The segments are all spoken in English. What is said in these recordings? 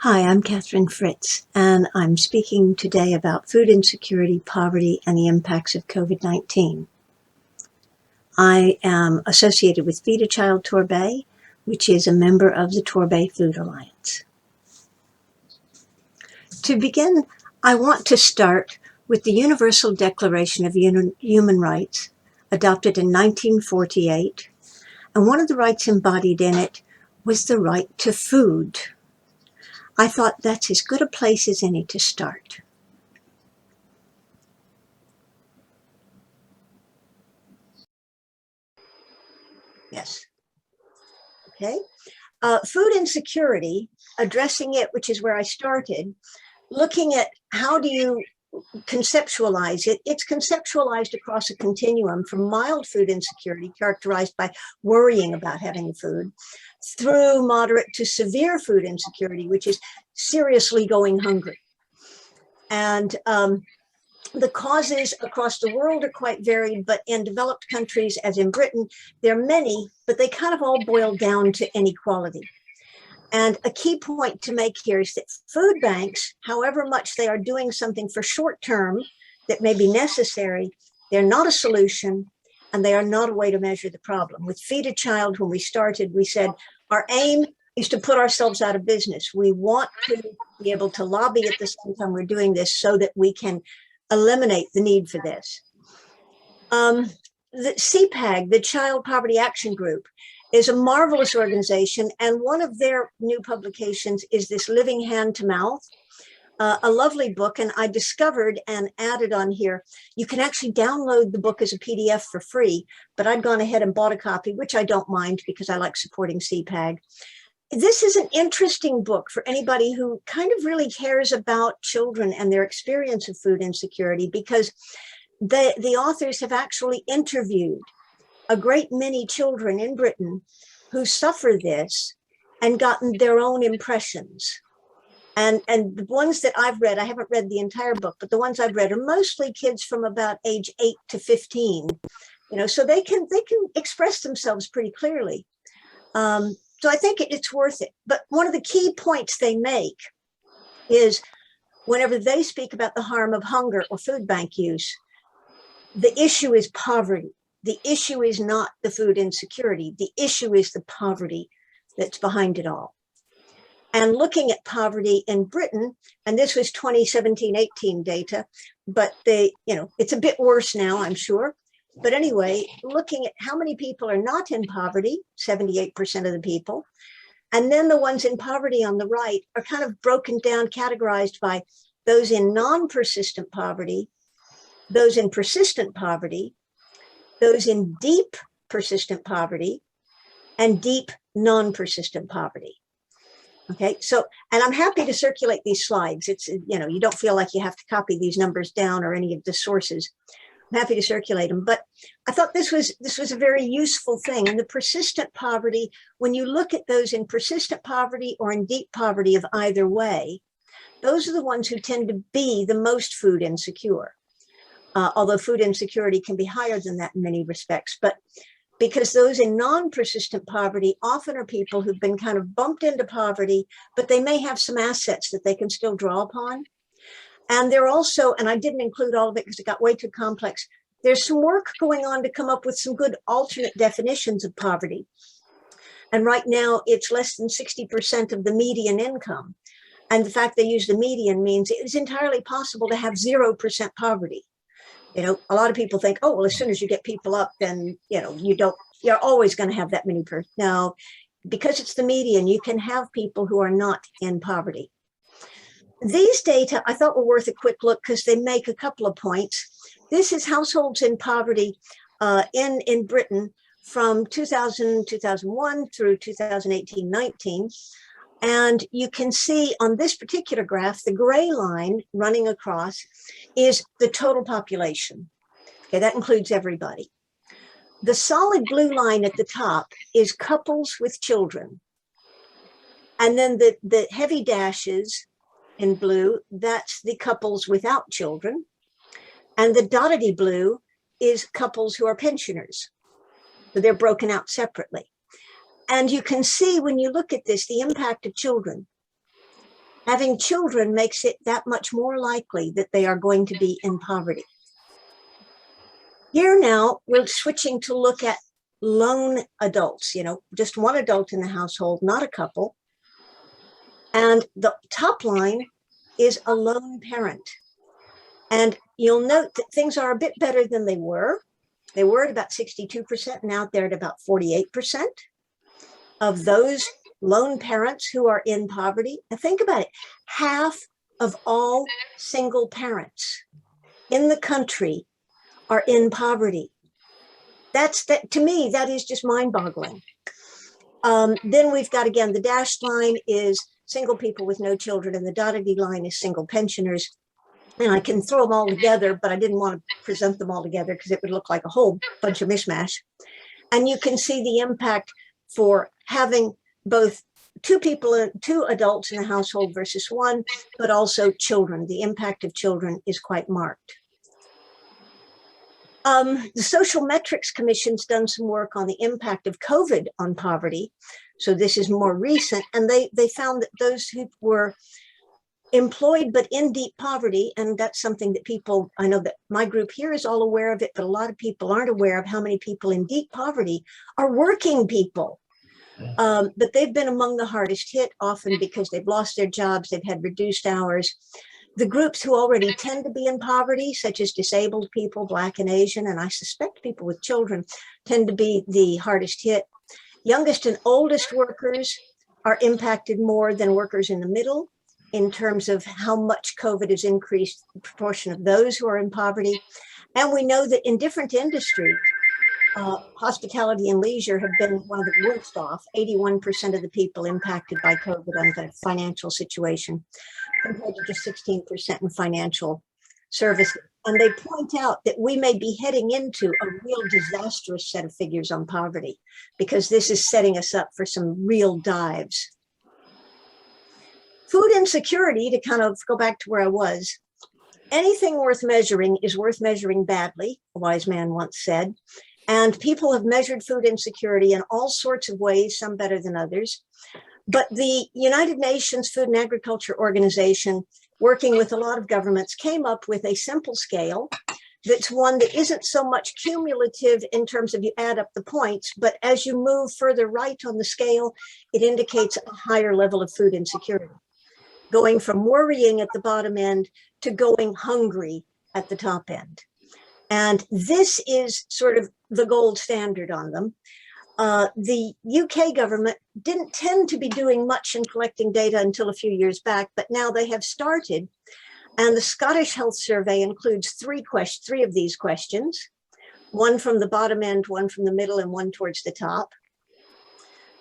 Hi, I'm Catherine Fritz, and I'm speaking today about food insecurity, poverty, and the impacts of COVID-19. I am associated with Feed a Child Torbay, which is a member of the Torbay Food Alliance. To begin, I want to start with the Universal Declaration of Human Rights, adopted in 1948, and one of the rights embodied in it was the right to food. I thought that's as good a place as any to start. Yes. Okay. Food insecurity, addressing it, which is where I started, looking at how do you conceptualize it. It's conceptualized across a continuum from mild food insecurity, characterized by worrying about having food, through moderate to severe food insecurity, which is seriously going hungry. And the causes across the world are quite varied, but in developed countries, as in Britain, there are many, but they kind of all boil down to inequality. And a key point to make here is that food banks, however much they are doing something for short term that may be necessary, they're not a solution, and they are not a way to measure the problem. With Feed a Child, when we started, we said our aim is to put ourselves out of business. We want to be able to lobby at the same time we're doing this so that we can eliminate the need for this. The CPAG, the Child Poverty Action Group, is a marvelous organization, and one of their new publications is this Living Hand to Mouth, a lovely book. And I discovered and added on here, you can actually download the book as a PDF for free, but I'd gone ahead and bought a copy, which I don't mind because I like supporting CPAG. This is an interesting book for anybody who kind of really cares about children and their experience of food insecurity, because the authors have actually interviewed a great many children in Britain who suffer this and gotten their own impressions. And the ones that I've read, I haven't read the entire book, but the ones I've read are mostly kids from about age 8 to 15, so they can express themselves pretty clearly. So I think it's worth it. But one of the key points they make is whenever they speak about the harm of hunger or food bank use, the issue is poverty. The issue is not the food insecurity. The issue is the poverty that's behind it all. And looking at poverty in Britain, and this was 2017-18 data, but it's a bit worse now, I'm sure. But anyway, looking at how many people are not in poverty, 78% of the people, and then the ones in poverty on the right are kind of broken down, categorized by those in non-persistent poverty, those in persistent poverty, those in deep persistent poverty, and deep non-persistent poverty. Okay, so, and I'm happy to circulate these slides. It's, you don't feel like you have to copy these numbers down or any of the sources. I'm happy to circulate them, but I thought this was a very useful thing. And the persistent poverty, when you look at those in persistent poverty or in deep poverty of either way, those are the ones who tend to be the most food insecure. Although food insecurity can be higher than that in many respects, but because those in non-persistent poverty often are people who've been kind of bumped into poverty, but they may have some assets that they can still draw upon. And they're also, and I didn't include all of it because it got way too complex, there's some work going on to come up with some good alternate definitions of poverty. And right now it's less than 60% of the median income. And the fact they use the median means it's entirely possible to have 0% poverty. A lot of people think, oh, well, as soon as you get people up, then, you're always going to have that many people. Now, because it's the median, you can have people who are not in poverty. These data I thought were worth a quick look because they make a couple of points. This is households in poverty in Britain from 2000, 2001 through 2018-19. And you can see on this particular graph, the gray line running across is the total population. Okay, that includes everybody. The solid blue line at the top is couples with children. And then the heavy dashes in blue, that's the couples without children. And the dotted blue is couples who are pensioners. So they're broken out separately. And you can see when you look at this, the impact of children. Having children makes it that much more likely that they are going to be in poverty. Here now, we're switching to look at lone adults, just one adult in the household, not a couple. And the top line is a lone parent. And you'll note that things are a bit better than they were. They were at about 62%, now they're at about 48% of those lone parents who are in poverty. Now think about it, half of all single parents in the country are in poverty. To me, that is just mind-boggling. Then we've got, again, the dashed line is single people with no children, and the dotted line is single pensioners. And I can throw them all together, but I didn't want to present them all together because it would look like a whole bunch of mishmash. And you can see the impact for having both two adults in a household versus one, but also children. The impact of children is quite marked. The Social Metrics Commission's done some work on the impact of COVID on poverty. So this is more recent, and they found that those who were employed but in deep poverty, and that's something that I know that my group here is all aware of it, but a lot of people aren't aware of how many people in deep poverty are working people. But they've been among the hardest hit, often because they've lost their jobs, they've had reduced hours. The groups who already tend to be in poverty, such as disabled people, Black and Asian, and I suspect people with children, tend to be the hardest hit. Youngest and oldest workers are impacted more than workers in the middle in terms of how much COVID has increased the proportion of those who are in poverty. And we know that in different industries, hospitality and leisure have been one of the worst off. 81% of the people impacted by COVID on the financial situation, compared to just 16% in financial services. And they point out that we may be heading into a real disastrous set of figures on poverty, because this is setting us up for some real dives. Food insecurity, to kind of go back to where I was, anything worth measuring is worth measuring badly, a wise man once said. And people have measured food insecurity in all sorts of ways, some better than others. But the United Nations Food and Agriculture Organization, working with a lot of governments, came up with a simple scale that's one that isn't so much cumulative in terms of you add up the points, but as you move further right on the scale, it indicates a higher level of food insecurity, going from worrying at the bottom end to going hungry at the top end. And this is sort of the gold standard on them. The UK government didn't tend to be doing much in collecting data until a few years back, but now they have started. And the Scottish Health Survey includes three of these questions, one from the bottom end, one from the middle, and one towards the top.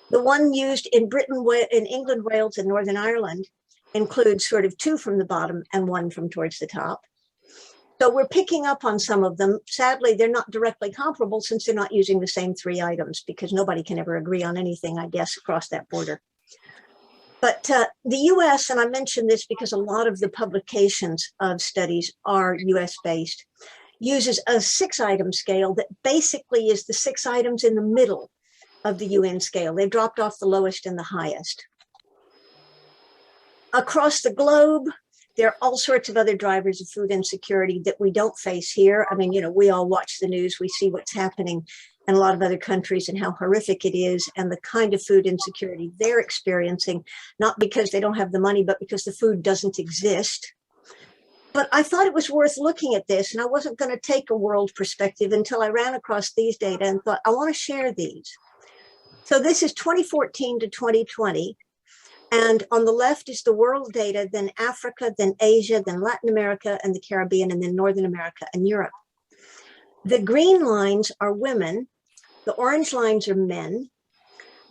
The one used in Britain, in England, Wales, and Northern Ireland includes sort of two from the bottom and one from towards the top. So we're picking up on some of them. Sadly, they're not directly comparable since they're not using the same three items, because nobody can ever agree on anything, I guess, across that border. But the US, and I mention this because a lot of the publications of studies are US-based, uses a 6-item scale that basically is the 6 items in the middle of the UN scale. They've dropped off the lowest and the highest. Across the globe, there are all sorts of other drivers of food insecurity that we don't face here. I mean, we all watch the news, we see what's happening in a lot of other countries and how horrific it is, and the kind of food insecurity they're experiencing, not because they don't have the money, but because the food doesn't exist. But I thought it was worth looking at this, and I wasn't going to take a world perspective until I ran across these data and thought, I want to share these. So this is 2014 to 2020. And on the left is the world data, then Africa, then Asia, then Latin America and the Caribbean, and then Northern America and Europe. The green lines are women, the orange lines are men,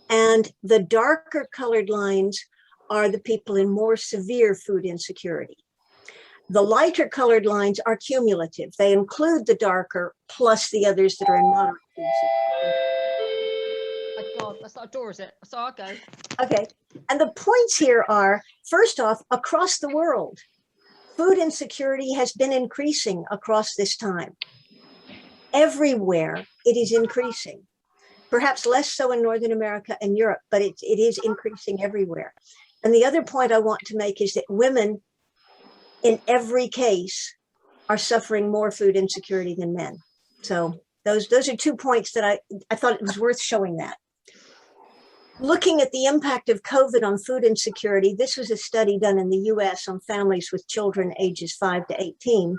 and the darker colored lines are the people in more severe food insecurity. The lighter colored lines are cumulative. They include the darker plus the others that are in moderate food insecurity. God, that's not a door, is it? So I'll go. Okay, and the points here are, first off, across the world, food insecurity has been increasing across this time. Everywhere it is increasing, perhaps less so in Northern America and Europe, but it is increasing everywhere. And the other point I want to make is that women in every case are suffering more food insecurity than men. So those are 2 points that I thought it was worth showing that. Looking at the impact of COVID on food insecurity, this was a study done in the US on families with children ages 5 to 18.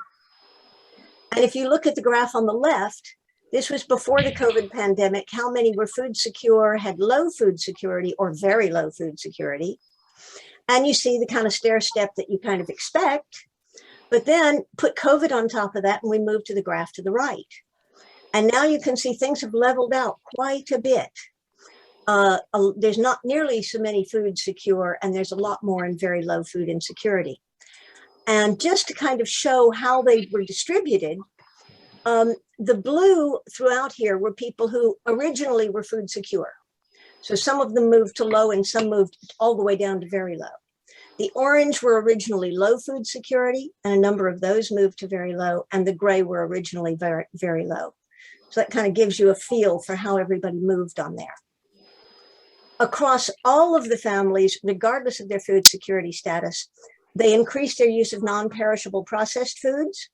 And if you look at the graph on the left, this was before the COVID pandemic, how many were food secure, had low food security or very low food security. And you see the kind of stair step that you kind of expect, but then put COVID on top of that and we move to the graph to the right. And now you can see things have leveled out quite a bit. There's not nearly so many food secure, and there's a lot more in very low food insecurity. And just to kind of show how they were distributed, the blue throughout here were people who originally were food secure. So some of them moved to low and some moved all the way down to very low. The orange were originally low food security, and a number of those moved to very low, and the gray were originally very, very low. So that kind of gives you a feel for how everybody moved on there. Across all of the families, regardless of their food security status, they increased their use of non-perishable processed foods.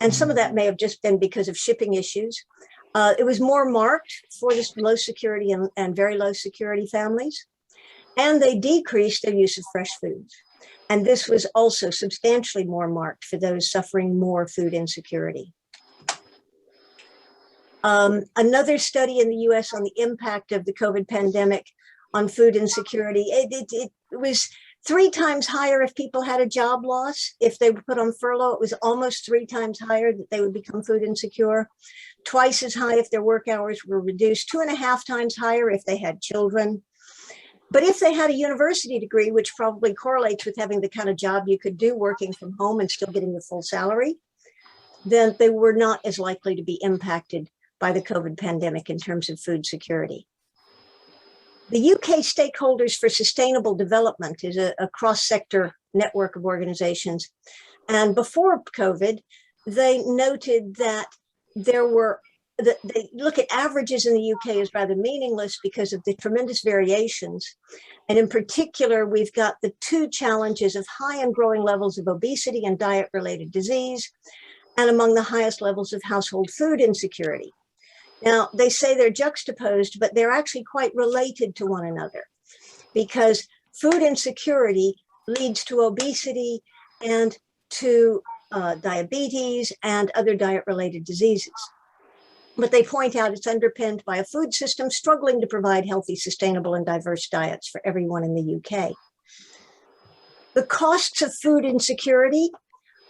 And some of that may have just been because of shipping issues. It was more marked for this low security and very low security families. And they decreased their use of fresh foods. And this was also substantially more marked for those suffering more food insecurity. Another study in the US on the impact of the COVID pandemic on food insecurity, it was 3 times higher if people had a job loss. If they were put on furlough, it was almost 3 times higher that they would become food insecure. Twice as high if their work hours were reduced, 2.5 times higher if they had children. But if they had a university degree, which probably correlates with having the kind of job you could do working from home and still getting the full salary, then they were not as likely to be impacted by the COVID pandemic in terms of food security. The UK Stakeholders for Sustainable Development is a cross-sector network of organizations. And before COVID, they noted that they look at averages in the UK as rather meaningless because of the tremendous variations. And in particular, we've got the 2 challenges of high and growing levels of obesity and diet-related disease, and among the highest levels of household food insecurity. Now, they say they're juxtaposed, but they're actually quite related to one another, because food insecurity leads to obesity and to diabetes and other diet-related diseases. But they point out it's underpinned by a food system struggling to provide healthy, sustainable, and diverse diets for everyone in the UK. The costs of food insecurity,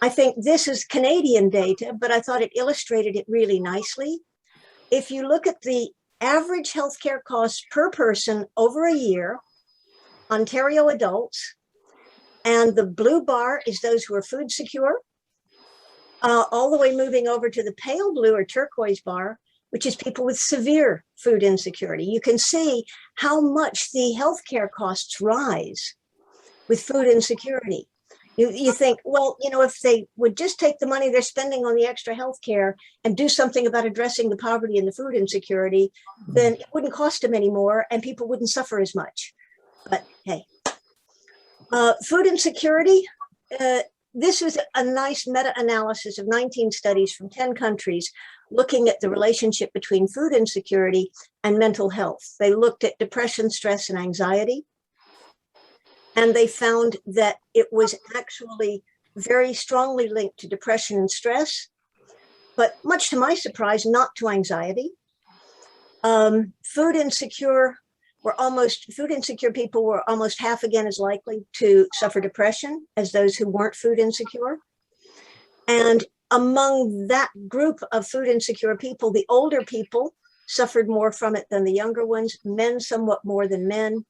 I think this is Canadian data, but I thought it illustrated it really nicely. If you look at the average healthcare costs per person over a year, Ontario adults, and the blue bar is those who are food secure, all the way moving over to the pale blue or turquoise bar, which is people with severe food insecurity. You can see how much the healthcare costs rise with food insecurity. You think, well, if they would just take the money they're spending on the extra healthcare and do something about addressing the poverty and the food insecurity, then it wouldn't cost them anymore and people wouldn't suffer as much. But hey, food insecurity, this was a nice meta-analysis of 19 studies from 10 countries looking at the relationship between food insecurity and mental health. They looked at depression, stress, and anxiety. And they found that it was actually very strongly linked to depression and stress, but much to my surprise, not to anxiety. Food insecure people were almost half again as likely to suffer depression as those who weren't food insecure. And among that group of food insecure people, the older people suffered more from it than the younger ones, men somewhat more than men.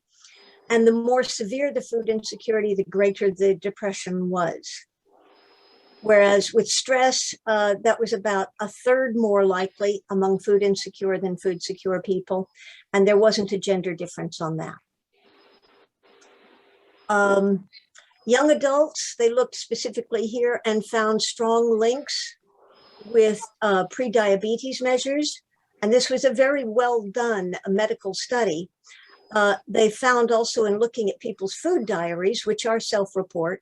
And the more severe the food insecurity, the greater the depression was. Whereas with stress, that was about 1/3 more likely among food insecure than food secure people. And there wasn't a gender difference on that. Young adults, they looked specifically here and found strong links with pre-diabetes measures. And this was a very well done medical study. They found also in looking at people's food diaries, which are self-report,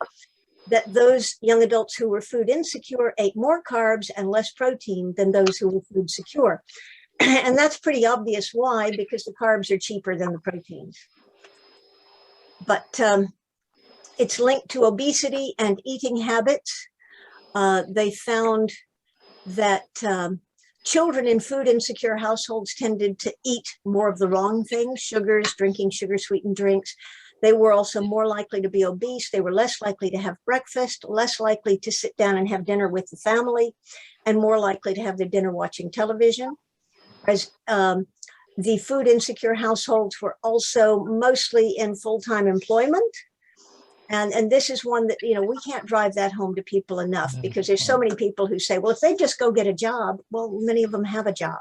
that those young adults who were food insecure ate more carbs and less protein than those who were food secure. And that's pretty obvious why, because the carbs are cheaper than the proteins. But it's linked to obesity and eating habits. They found that children in food insecure households tended to eat more of the wrong things, sugars, drinking sugar sweetened drinks. They were also more likely to be obese. They were less likely to have breakfast, less likely to sit down and have dinner with the family, and more likely to have their dinner watching television. Whereas the food insecure households were also mostly in full-time employment. And this is one that, we can't drive that home to people enough, because there's so many people who say, well, if they just go get a job, well, many of them have a job,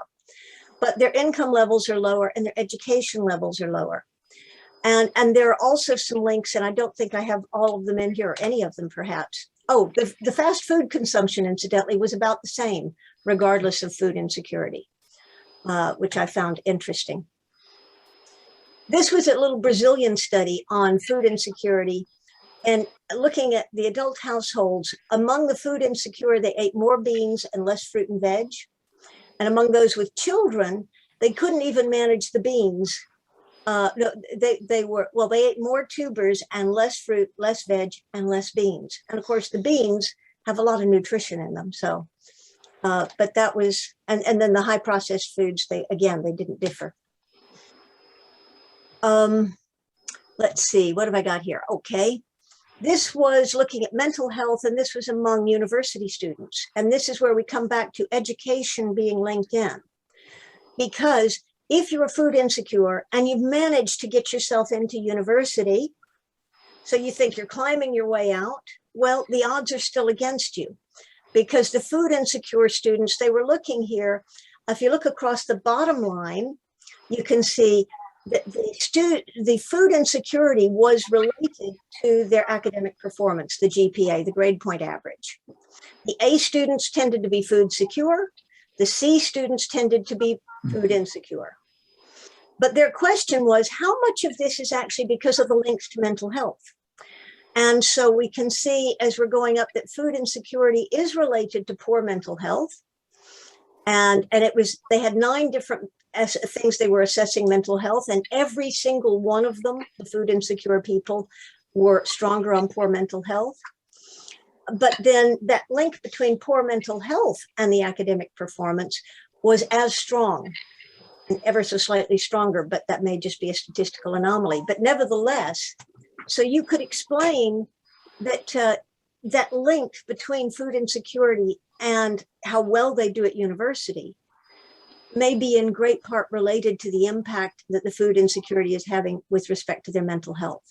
but their income levels are lower and their education levels are lower. And there are also some links, and I don't think I have all of them in here, or any of them perhaps. Oh, the fast food consumption, incidentally, was about the same, regardless of food insecurity, which I found interesting. This was a little Brazilian study on food insecurity, and looking at the adult households. Among the food insecure, they ate more beans and less fruit and veg. And among those with children, they couldn't even manage the beans. No, they ate more tubers and less fruit, less veg, and less beans. And of course, the beans have a lot of nutrition in them. So, but that was, and then the high processed foods, they didn't differ. Let's see, what have I got here? Okay. This was looking at mental health, and this was among university students. And this is where we come back to education being linked in. Because if you're food insecure and you've managed to get yourself into university, so you think you're climbing your way out, well, the odds are still against you. Because the food insecure students, they were looking here, if you look across the bottom line, you can see that the food insecurity was related to their academic performance, the GPA, the grade point average. The A students tended to be food secure. The C students tended to be food insecure. But their question was, how much of this is actually because of the links to mental health? And so we can see as we're going up that food insecurity is related to poor mental health. And they had 9 different things they were assessing mental health, and every single one of them, the food insecure people, were stronger on poor mental health. But then that link between poor mental health and the academic performance was as strong, and ever so slightly stronger, but that may just be a statistical anomaly. But nevertheless, so you could explain that that link between food insecurity and how well they do at university may be in great part related to the impact that the food insecurity is having with respect to their mental health.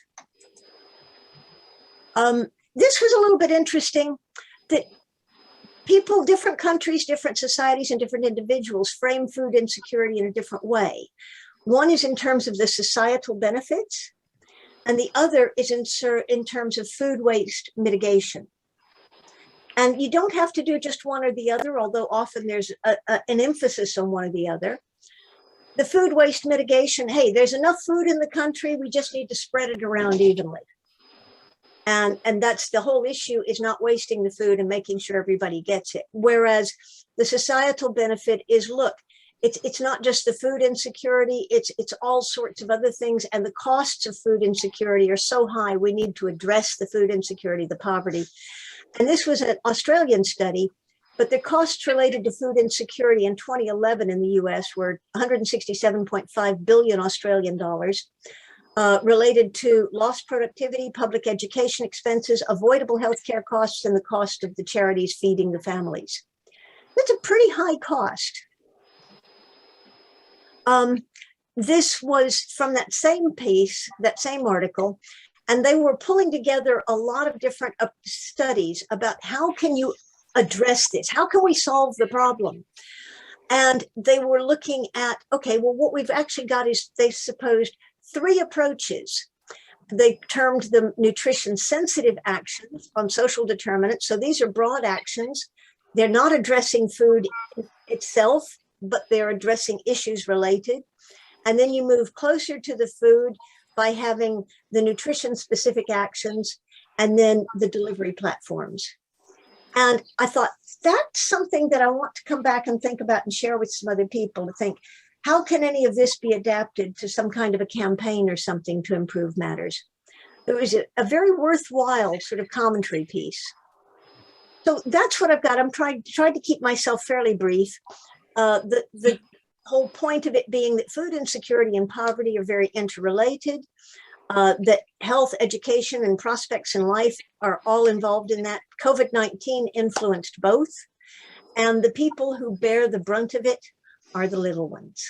This was a little bit interesting, that people, different countries, different societies, and different individuals frame food insecurity in a different way. One is in terms of the societal benefits, and the other is in terms of food waste mitigation. And you don't have to do just one or the other, although often there's an emphasis on one or the other. The food waste mitigation, hey, there's enough food in the country, we just need to spread it around evenly. And that's the whole issue, is not wasting the food and making sure everybody gets it. Whereas the societal benefit is, look, it's not just the food insecurity, it's all sorts of other things. And the costs of food insecurity are so high, we need to address the food insecurity, the poverty. And this was an Australian study, but the costs related to food insecurity in 2011 in the US were 167.5 billion Australian dollars, related to lost productivity, public education expenses, avoidable healthcare costs, and the cost of the charities feeding the families. That's a pretty high cost. This was from that same piece, that same article, and they were pulling together a lot of different studies about how can you address this? How can we solve the problem? And they were looking at, okay, well, what we've actually got is, they supposed, 3 approaches. They termed them nutrition sensitive actions on social determinants. So these are broad actions. They're not addressing food itself, but they're addressing issues related. And then you move closer to the food by having the nutrition specific actions and then the delivery platforms. And I thought that's something that I want to come back and think about and share with some other people to think, how can any of this be adapted to some kind of a campaign or something to improve matters? It was a very worthwhile sort of commentary piece. So that's what I've got. I'm trying to keep myself fairly brief. The whole point of it being that food insecurity and poverty are very interrelated, that health, education, and prospects in life are all involved in that. COVID-19 influenced both, and the people who bear the brunt of it are the little ones.